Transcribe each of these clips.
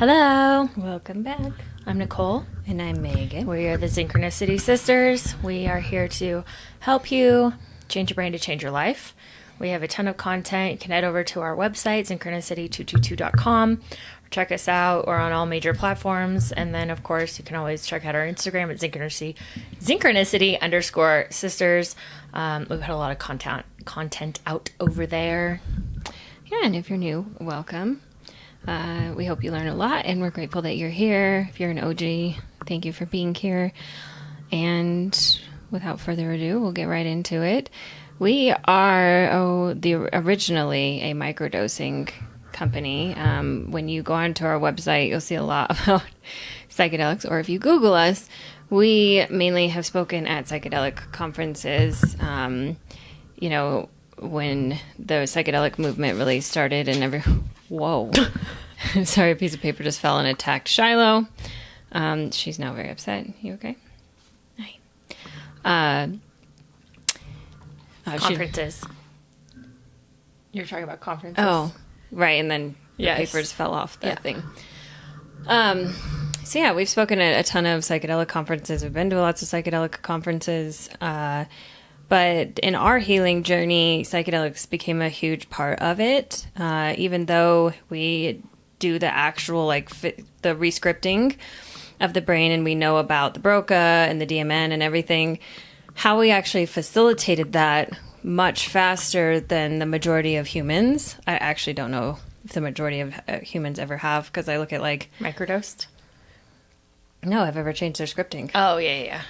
Hello, Welcome back. I'm Nicole. And I'm Megan. We are the Synchronicity Sisters. We are here to help you change your brain to change your life. We have a ton of content. You can head over to our website, synchronicity222.com. Check us out. We're on all major platforms. And then, of course, you can always check out our Instagram at synchronicity_sisters. We've had a lot of content out over there. Yeah, and if you're new, welcome. We hope you learn a lot, and we're grateful that you're here. If you're an OG, thank you for being here. And without further ado, we'll get right into it. We are originally a microdosing company. When you go onto our website, you'll see a lot about psychedelics, or if you Google us, we mainly have spoken at psychedelic conferences. When the psychedelic movement really started and whoa. Sorry, a piece of paper just fell and attacked Shiloh. She's now very upset. You okay? Hi. Conferences. You're talking about conferences? Oh, right. And then Yes. the paper just fell off the thing. So yeah, we've spoken at a ton of psychedelic conferences. We've been to lots of psychedelic conferences. But in our healing journey, psychedelics became a huge part of it. Even though we do the actual, the rescripting of the brain, and we know about the Broca and the DMN and everything, how we actually facilitated that much faster than the majority of humans. I actually don't know if the majority of humans ever have, because I look at Microdosed? no, I've ever changed their scripting. Oh, yeah.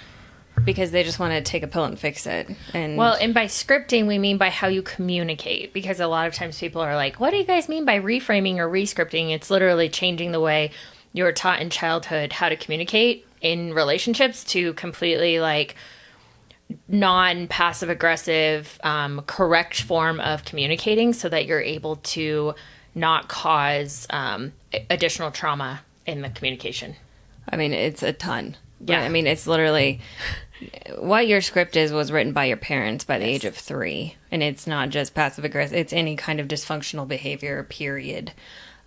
Because they just want to take a pill and fix it. And by scripting, we mean by how you communicate. Because a lot of times people are like, what do you guys mean by reframing or rescripting? It's literally changing the way you were taught in childhood how to communicate in relationships to completely non-passive aggressive, correct form of communicating so that you're able to not cause additional trauma in the communication. I mean, it's a ton. Yeah. Right? I mean, it's literally what your script was written by your parents by the age of 3. And it's not just passive aggressive. It's any kind of dysfunctional behavior, period.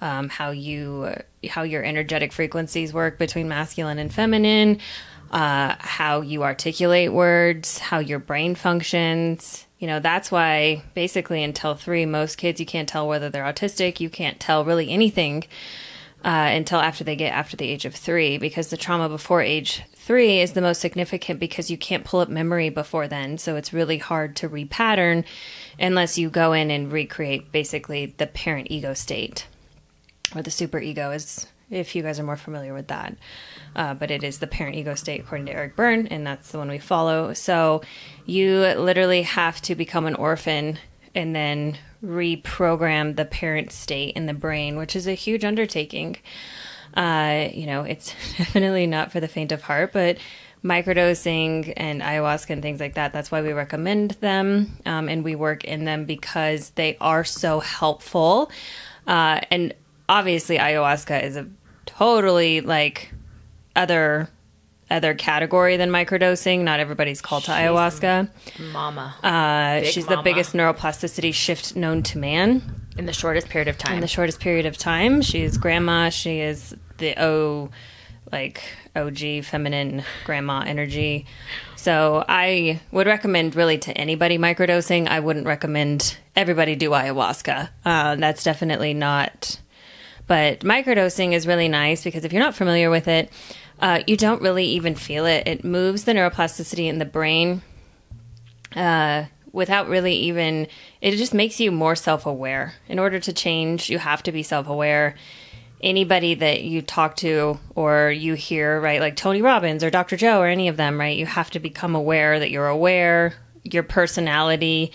How your energetic frequencies work between masculine and feminine, how you articulate words, how your brain functions. That's why basically until 3, most kids, you can't tell whether they're autistic. You can't tell really anything until after the age of 3, because the trauma before age 3 is the most significant because you can't pull up memory before then. So it's really hard to repattern unless you go in and recreate basically the parent ego state, or the super ego, is if you guys are more familiar with that. But it is the parent ego state according to Eric Berne, and that's the one we follow. So you literally have to become an orphan and then reprogram the parent state in the brain, which is a huge undertaking. It's definitely not for the faint of heart, but microdosing and ayahuasca and things like that, that's why we recommend them. And we work in them because they are so helpful. And obviously ayahuasca is a totally other category than microdosing. Not everybody's called to ayahuasca. Mama. She's the biggest neuroplasticity shift known to man. In the shortest period of time. She's grandma. She is the OG feminine grandma energy. So I would recommend really to anybody microdosing. I wouldn't recommend everybody do ayahuasca. That's definitely not. But microdosing is really nice because if you're not familiar with it, you don't really even feel it. It moves the neuroplasticity in the brain without really even... It just makes you more self-aware. In order to change, you have to be self-aware. Anybody that you talk to or you hear, right, like Tony Robbins or Dr. Joe or any of them, right, you have to become aware that you're aware. Your personality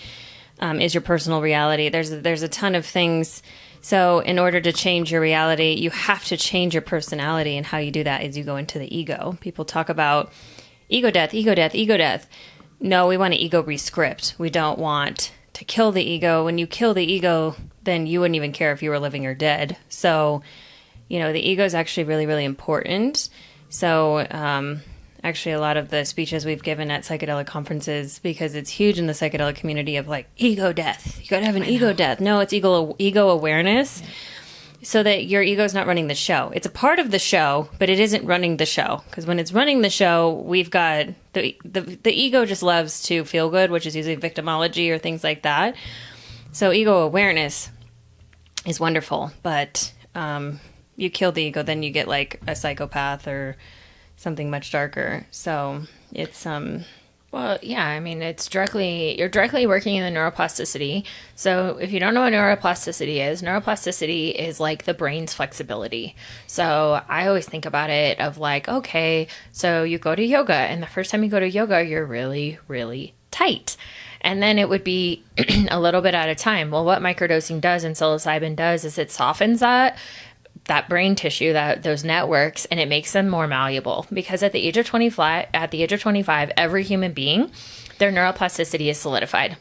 is your personal reality. There's a ton of things. So in order to change your reality, you have to change your personality, and how you do that is you go into the ego. People talk about ego death, ego death, ego death. No, we want to ego rescript. We don't want to kill the ego. When you kill the ego, then you wouldn't even care if you were living or dead. So, the ego is actually really, really important. So actually a lot of the speeches we've given at psychedelic conferences, because it's huge in the psychedelic community of ego death. You got to have an ego death. No, it's ego awareness. so that your ego's not running the show. It's a part of the show, but it isn't running the show. Because when it's running the show, we've got the ego just loves to feel good, which is usually victimology or things like that. So ego awareness is wonderful, but you kill the ego, then you get like a psychopath or something much darker. So it's Well, yeah, I mean, you're directly working in the neuroplasticity. So if you don't know what neuroplasticity is like the brain's flexibility. So I always think about it of like, okay, so you go to yoga, and the first time you go to yoga, you're really, really tight. And then it would be a little bit at a time. Well, what microdosing does and psilocybin does is it softens that brain tissue, those networks, and it makes them more malleable. Because at the age of 25, every human being, their neuroplasticity is solidified.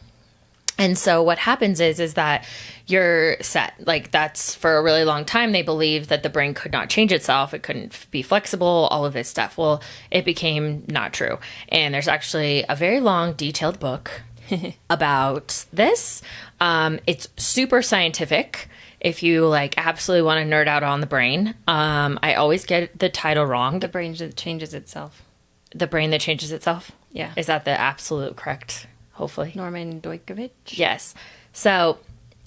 And so what happens is that you're set. Like, that's for a really long time, they believed that the brain could not change itself. It couldn't be flexible, all of this stuff. Well, it became not true. And there's actually a very long, detailed book about this. It's super scientific. If you like absolutely want to nerd out on the brain, I always get the title wrong. the brain that changes itself. The brain that changes itself. Yeah. Is that the absolute correct? Hopefully. Norman Dojkovic? Yes. So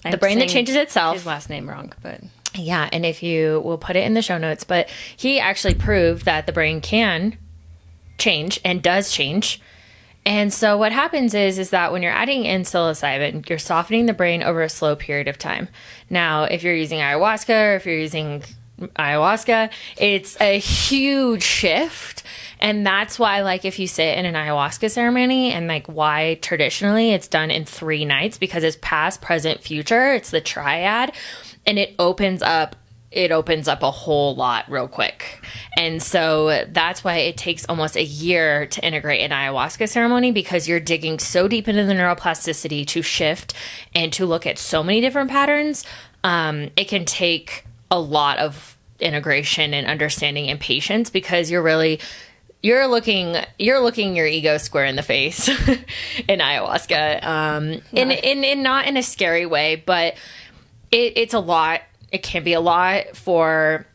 I'm the brain that saying changes itself. His last name wrong, but Yeah. And if we'll put it in the show notes, but he actually proved that the brain can change and does change. And so what happens is that when you're adding in psilocybin, you're softening the brain over a slow period of time. Now, if you're using ayahuasca or if you're using ayahuasca, it's a huge shift. And that's why, like, if you sit in an ayahuasca ceremony and like why traditionally it's done in 3 nights, because it's past, present, future. It's the triad, and it opens up a whole lot real quick. And so that's why it takes almost a year to integrate an ayahuasca ceremony, because you're digging so deep into the neuroplasticity to shift and to look at so many different patterns. It can take a lot of integration and understanding and patience, because you're looking your ego square in the face in ayahuasca. In not in a scary way, but it's a lot. It can be a lot for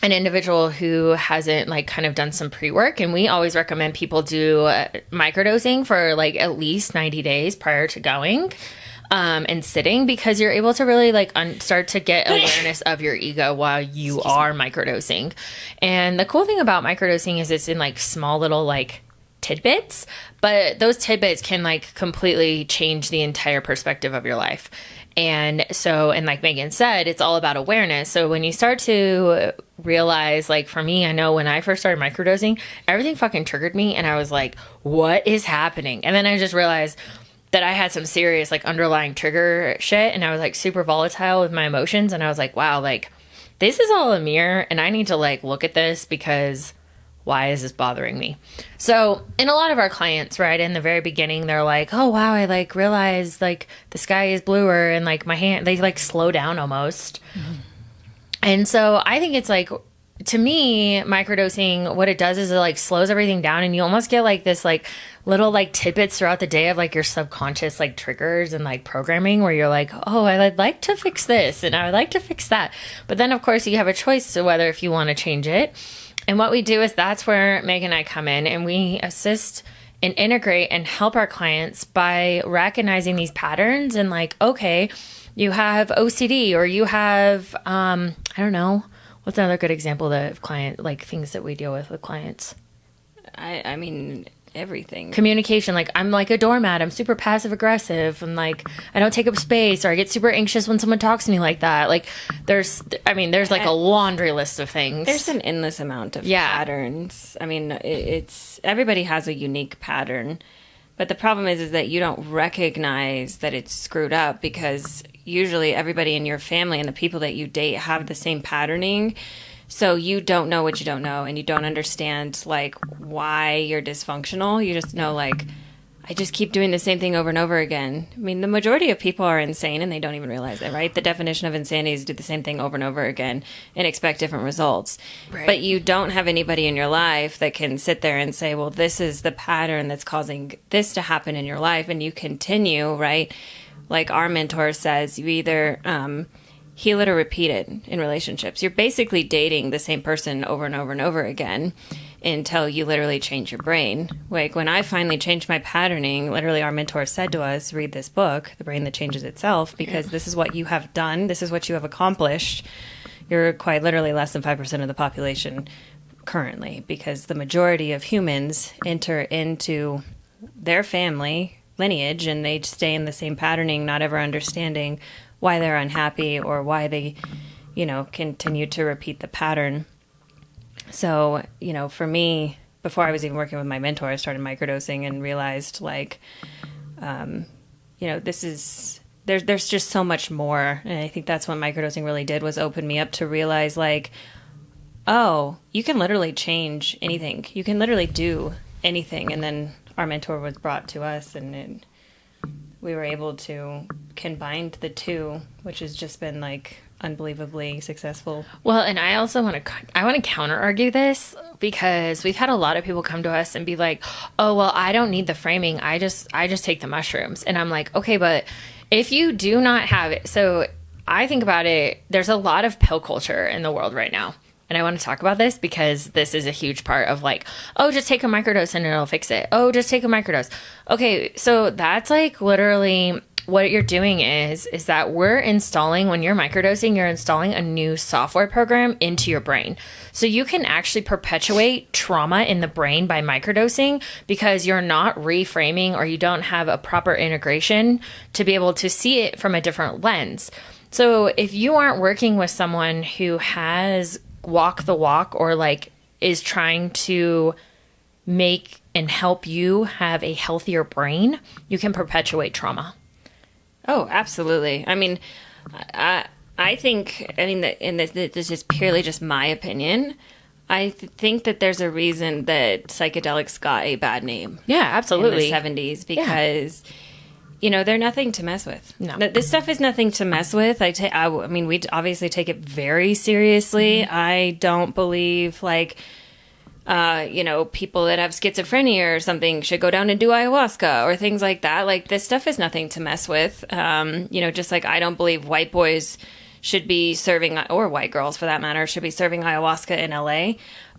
an individual who hasn't like kind of done some pre-work. And we always recommend people do microdosing for like at least 90 days prior to going and sitting, because you're able to really like start to get awareness of your ego while you are microdosing. And the cool thing about microdosing is it's in like small little like tidbits, but those tidbits can like completely change the entire perspective of your life. And so, and like Megan said, it's all about awareness. So when you start to realize, like for me, I know when I first started microdosing, everything fucking triggered me, and I was like, what is happening? And then I just realized that I had some serious like underlying trigger shit, and I was like super volatile with my emotions. And I was like, wow, like this is all a mirror, and I need to like look at this, because why is this bothering me? So in a lot of our clients, right, in the very beginning, they're like, oh, wow, I like realized like the sky is bluer, and like my hand, they like slow down almost. Mm-hmm. And so I think it's like, to me, microdosing, what it does is it like slows everything down, and you almost get like this like little like tidbits throughout the day of like your subconscious like triggers and like programming, where you're like, oh, I'd like to fix this and I would like to fix that. But then of course you have a choice to whether if you want to change it. And what we do is that's where Meg and I come in, and we assist and integrate and help our clients by recognizing these patterns and like, okay, you have OCD, or you have, I don't know, what's another good example of client, like things that we deal with clients? I mean, everything. Communication. Like I'm like a doormat. I'm super passive aggressive, and like I don't take up space, or I get super anxious when someone talks to me like that. Like there's like a laundry list of things. There's an endless amount of patterns. I mean, it's everybody has a unique pattern, but the problem is that you don't recognize that it's screwed up, because usually everybody in your family and the people that you date have the same patterning. So you don't know what you don't know, and you don't understand like why you're dysfunctional. You just know like, I just keep doing the same thing over and over again. I mean, the majority of people are insane, and they don't even realize that, right? The definition of insanity is do the same thing over and over again and expect different results. Right. But you don't have anybody in your life that can sit there and say, well, this is the pattern that's causing this to happen in your life, and you continue, right? Like our mentor says, you either heal it or repeat it in relationships. You're basically dating the same person over and over and over again until you literally change your brain. Like when I finally changed my patterning, literally our mentor said to us, read this book, The Brain That Changes Itself, because this is what you have done. This is what you have accomplished. You're quite literally less than 5% of the population currently, because the majority of humans enter into their family lineage and they stay in the same patterning, not ever understanding why they're unhappy or why they, continue to repeat the pattern. So, for me, before I was even working with my mentor, I started microdosing and realized there's just so much more. And I think that's what microdosing really did, was open me up to realize oh, you can literally change anything. You can literally do anything. And then our mentor was brought to us and we were able to combine the two, which has just been unbelievably successful. Well, and I also want to counter argue this, because we've had a lot of people come to us and be like, oh, well, I don't need the framing. I just take the mushrooms. And I'm like, okay, but if you do not have it, so I think about it, there's a lot of pill culture in the world right now. And I want to talk about this because this is a huge part of oh, just take a microdose and it'll fix it. Oh, just take a microdose. Okay, so that's literally what you're doing is that we're installing, when you're microdosing, you're installing a new software program into your brain. So you can actually perpetuate trauma in the brain by microdosing because you're not reframing, or you don't have a proper integration to be able to see it from a different lens. So if you aren't working with someone who has walk the walk, or is trying to make and help you have a healthier brain, you can perpetuate trauma. Oh, absolutely. I mean, I think, and this is purely just my opinion. I think that there's a reason that psychedelics got a bad name. Yeah, absolutely. In the 70s, because, they're nothing to mess with. No. This stuff is nothing to mess with. We obviously take it very seriously. Mm-hmm. I don't believe, people that have schizophrenia or something should go down and do ayahuasca or things like that. This stuff is nothing to mess with. Just I don't believe white boys should be serving, or white girls for that matter, should be serving ayahuasca in LA.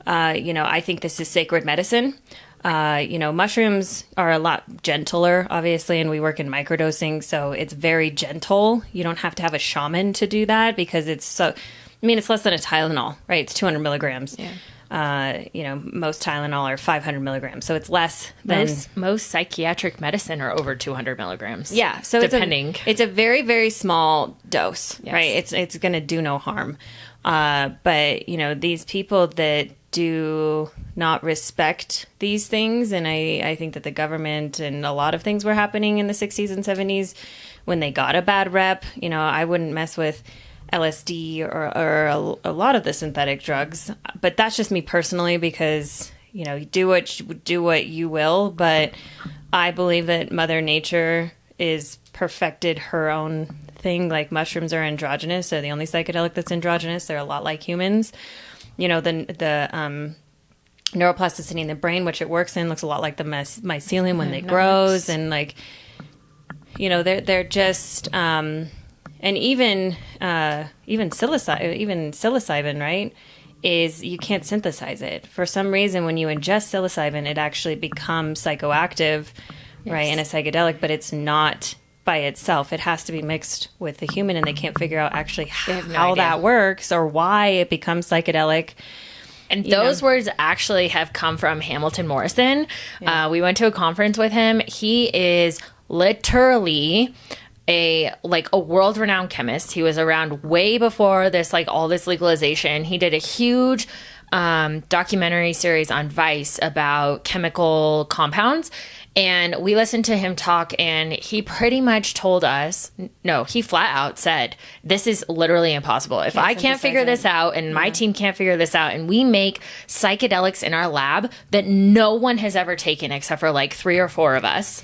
I think this is sacred medicine. Mushrooms are a lot gentler, obviously, and we work in microdosing, so it's very gentle. You don't have to have a shaman to do that because it's it's less than a Tylenol, right? It's 200 milligrams. Yeah. Most Tylenol are 500 milligrams, so it's less than most psychiatric medicine are over 200 milligrams. Yeah, so depending, it's a very, very small dose, yes. Right? It's going to do no harm. But these people that do not respect these things, and I think that the government and a lot of things were happening in the 60s and 70s when they got a bad rep. I wouldn't mess with LSD or a lot of the synthetic drugs, but that's just me personally, because do what you will, but I believe that Mother Nature is perfected her own thing. Mushrooms are androgynous, they're the only psychedelic that's androgynous. They're a lot like humans. The neuroplasticity in the brain, which it works in, looks a lot like the mycelium when it grows, and they're just and even psilocybin, right, is you can't synthesize it. For some reason, when you ingest psilocybin, it actually becomes psychoactive, yes. Right, and a psychedelic, but it's not by itself. It has to be mixed with the human, and they can't figure out actually how that works or why it becomes psychedelic. And those words actually have come from Hamilton Morrison. Yeah. We went to a conference with him. He is literally a world-renowned chemist. He was around way before this, all this legalization. He did a huge documentary series on Vice about chemical compounds. And we listened to him talk, and he pretty much told us, no, he flat out said, this is literally impossible. If I can't figure this out, and my team can't figure this out, and we make psychedelics in our lab that no one has ever taken except for 3 or 4 of us.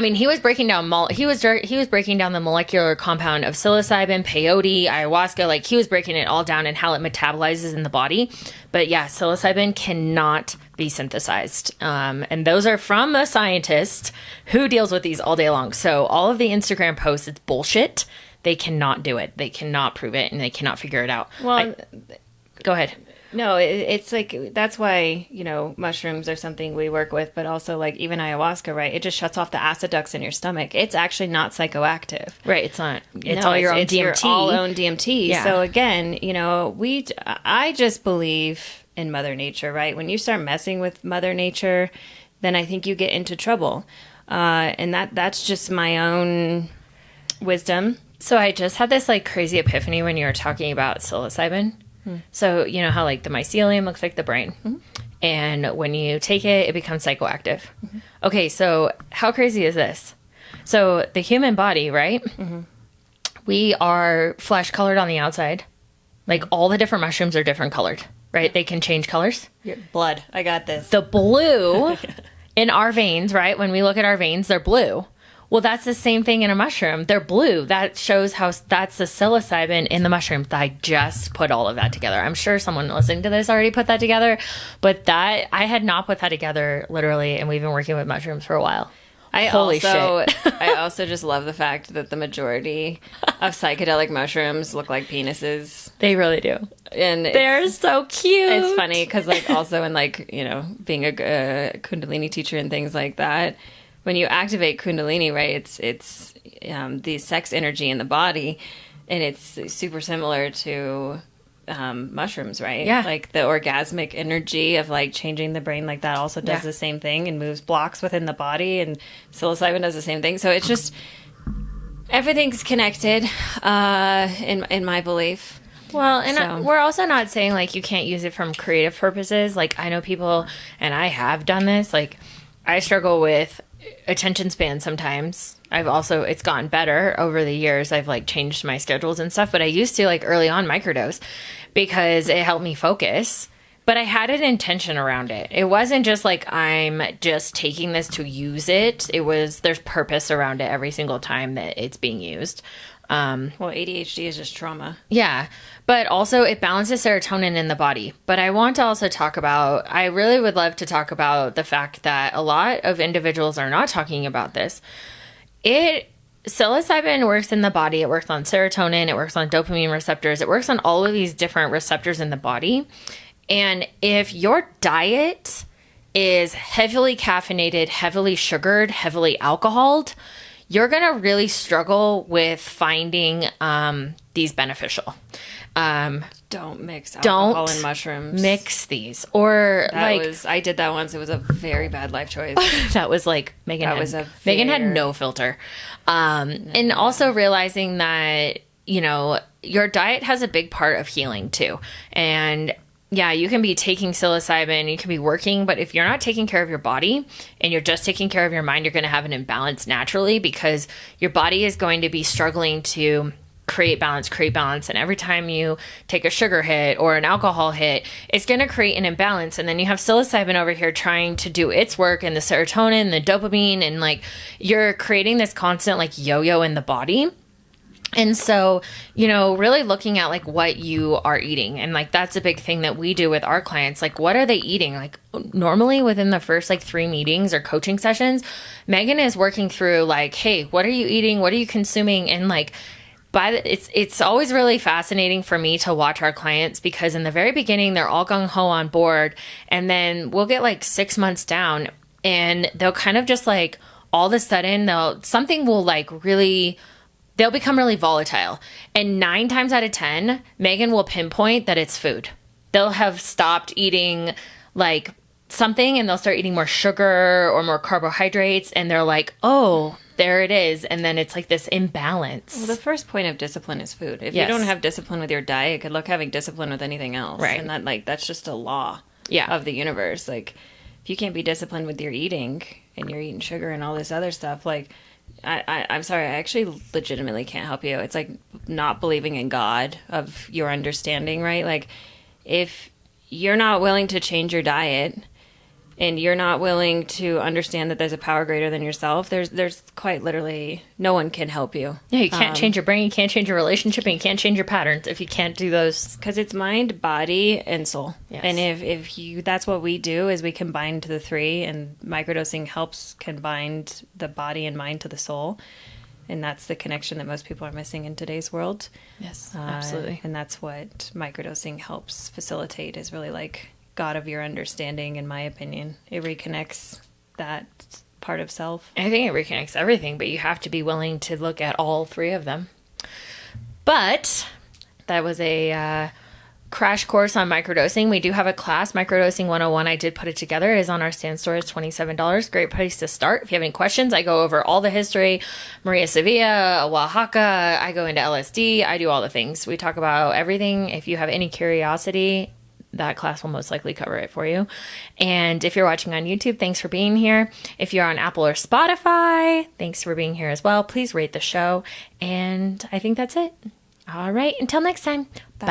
He was breaking down he was breaking down the molecular compound of psilocybin, peyote, ayahuasca. He was breaking it all down and how it metabolizes in the body. But yeah, psilocybin cannot be synthesized. And those are from a scientist who deals with these all day long. So all of the Instagram posts, it's bullshit. they cannot do it. They cannot prove it, and they cannot figure it out. Well, go ahead. No, it's like, that's why, mushrooms are something we work with, but also like even ayahuasca, right? It just shuts off the acid ducts in your stomach. It's actually not psychoactive. Right. It's not. It's all your own DMT. Your all own DMT. Yeah. So again, I just believe in Mother Nature, right? When you start messing with Mother Nature, then I think you get into trouble. And that's just my own wisdom. So I just had this like crazy epiphany when you were talking about psilocybin. So, you know how like the mycelium looks like the brain. Mm-hmm. And when you take it, it becomes psychoactive. Mm-hmm. Okay, so how crazy is this? So the human body, right? Mm-hmm. We are flesh colored on the outside. Like all the different mushrooms are different colored, right? They can change colors. Your blood. I got this. The blue in our veins, right? When we look at our veins, they're blue. Well, that's the same thing in a mushroom. They're blue. That shows how that's the psilocybin in the mushroom. I just put all of that together. I'm sure someone listening to this already put that together, but that I had not put that together literally, and we've been working with mushrooms for a while. Holy shit. I also just love the fact that the majority of psychedelic mushrooms look like penises. They really do. And they're so cute. It's funny because like also in like, being a Kundalini teacher and things like that, when you activate Kundalini, right, it's the sex energy in the body, and it's super similar to mushrooms, right? Yeah. Like the orgasmic energy of like changing the brain, like that also does the same thing and moves blocks within the body, and psilocybin does the same thing. So it's just, everything's connected, in my belief. Well, and we're also not saying like you can't use it from creative purposes. Like I know people, and I have done this, like I struggle with attention span sometimes. It's gotten better over the years. I've like changed my schedules and stuff, but I used to like early on microdose because it helped me focus, but I had an intention around it. It wasn't just like, I'm just taking this to use it. There's purpose around it every single time that it's being used. Well, ADHD is just trauma. Yeah. But also it balances serotonin in the body. But I want to also I really would love to talk about the fact that a lot of individuals are not talking about this. Psilocybin works in the body. It works on serotonin. It works on dopamine receptors. It works on all of these different receptors in the body. And if your diet is heavily caffeinated, heavily sugared, heavily alcoholed, you're going to really struggle with finding these beneficial. Don't mix alcohol and mushrooms. Mix these. Or I did that once. It was a very bad life choice. That was like Megan had no filter. And also realizing that, your diet has a big part of healing too. And yeah, you can be taking psilocybin, you can be working, but if you're not taking care of your body and you're just taking care of your mind, you're going to have an imbalance naturally because your body is going to be struggling to create balance. And every time you take a sugar hit or an alcohol hit, it's going to create an imbalance. And then you have psilocybin over here trying to do its work and the serotonin, the dopamine, and like you're creating this constant like yo-yo in the body. And so, really looking at like what you are eating, and like that's a big thing that we do with our clients. Like, what are they eating? Like normally within the first like 3 meetings or coaching sessions, Megan is working through like, hey, what are you eating? What are you consuming? And like, it's always really fascinating for me to watch our clients because in the very beginning, they're all gung-ho on board. And then we'll get like 6 months down and they'll kind of just like all of a sudden they'll become really volatile. And 9 times out of 10, Megan will pinpoint that it's food. They'll have stopped eating like something and they'll start eating more sugar or more carbohydrates. And they're like, oh, there it is. And then it's like this imbalance. Well, the first point of discipline is food. If you don't have discipline with your diet, good luck having discipline with anything else. Right. And that's just a law of the universe. Like if you can't be disciplined with your eating and you're eating sugar and all this other stuff, like I'm sorry, I actually legitimately can't help you. It's like not believing in God of your understanding, right? Like if you're not willing to change your diet and you're not willing to understand that there's a power greater than yourself, there's quite literally no one can help you. Yeah, you can't change your brain, you can't change your relationship, and you can't change your patterns if you can't do those. Because it's mind, body, and soul. Yes. And if you, that's what we do is we combine to the 3, and microdosing helps combine the body and mind to the soul. And that's the connection that most people are missing in today's world. Yes, absolutely. And that's what microdosing helps facilitate, is really like God of your understanding, in my opinion. It reconnects that part of self. I think it reconnects everything, but you have to be willing to look at all three of them. But that was a crash course on microdosing. We do have a class, Microdosing 101. I did put it together. It is on our stand store. It's $27. Great place to start. If you have any questions, I go over all the history. Maria Sevilla, Oaxaca. I go into LSD. I do all the things. We talk about everything. If you have any curiosity, that class will most likely cover it for you. And if you're watching on YouTube, thanks for being here. If you're on Apple or Spotify, thanks for being here as well. Please rate the show. And I think that's it. All right. Until next time. Bye.